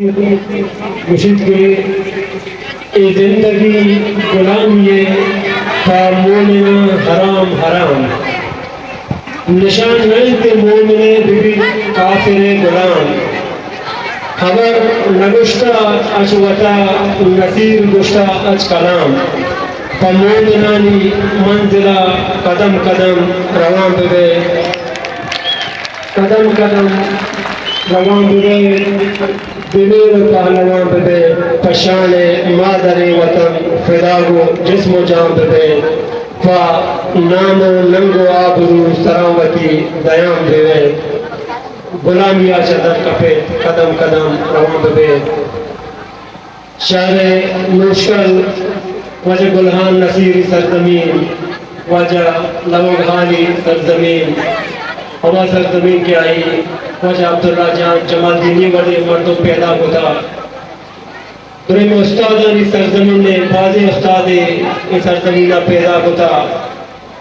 مشید کے ای زندگی غلامی تا مومن حرام حرام نشان نہیں کہ مومن بھی کافر غلام خبر نگشتہ اچ وطا نصیر گشتہ اچ کلام پا مومنانی منزلہ قدم قدم روان بے قدم قدم روان بے دلیر پہلوان بے پشان مادر وطن فداغو جسم و جان بے فا نام و ننگ و آبرو سراوتی دیان بے غلامی چدر کپے قدم قدم روان بے شہر مشکل وجہ گلہان نصیری سرزمین وجہ لوگھانی سرزمین ہوا سرزمین کی آئی وجہ عبداللہ جان جمال دینی وڈے مردوں پیدا ہوتا درم استادانی سرزمین نے بازی استادے اس سرزمین پیدا ہوتا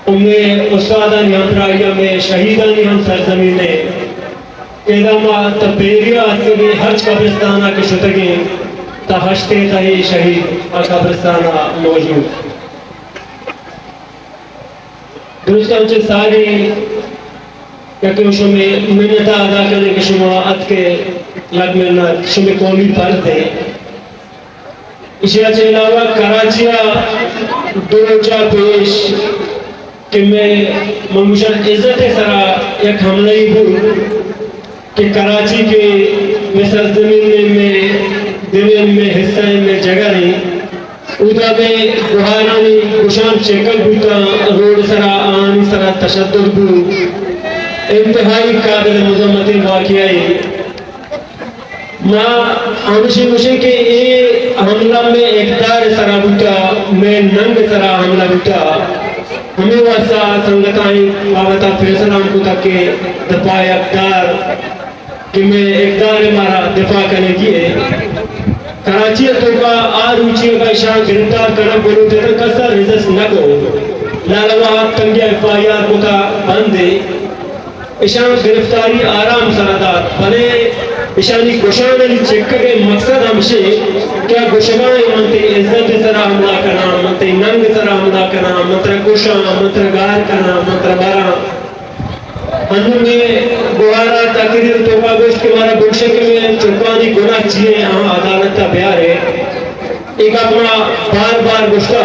انہیں استادانی ہمراہیہ میں شہیدانی ہم سرزمین نے ایدامہ تبیریہ آتنے حج قبرستانہ کے شتگیں تا ہشتے تہی شہید قبرستانہ موجود دوستان چے ساری کہ شمی منتا ادا کرنے کے شما ات کے لگ منت شمی قومی فرد ہے اسی اچھے علاوہ کراچیہ دو پیش کہ میں مموشن عزت سرا یک حملہی ہوں کہ کراچی کے مصر زمین میں دلین میں حصہ میں جگہ نہیں اودا میں گوھارانی گشان چکل بوتا روڈ سرا آنی سرا تشدد بو انتہائی قابل مذمتی واقعی ما آمشی مشے کہ یہ حملہ میں اقدار سرا بوتا میں ننگ سرا حملہ بوتا ہمیں واسا سنگتائیں بابتا فیصلہ ہم کو تک کہ دفاع اقدار کہ میں اقدار مارا دفاع کرنے کی ہے کراچی تو کا آروچی کا شان گرفتار کرنا بولو تیرے کسا رزس نہ کو لالوا تنگیا FIR کو تا بندے اشان گرفتاری آرام سردار بنے اشانی گوشان علی چکر کے مقصد ہمشے کیا گوشگاہیں منتے عزت سرا حملہ کرنا منتے ننگ سرا حملہ کرنا منتر گوشان منتر گار کرنا منتر بارا انہوں نے گوارا تقریر توبہ گوشت کے مارا گوشے کے میں چرکانی گناہ چیئے ہم عدالت تا بیار ہے ایک اپنا بار بار گوشتا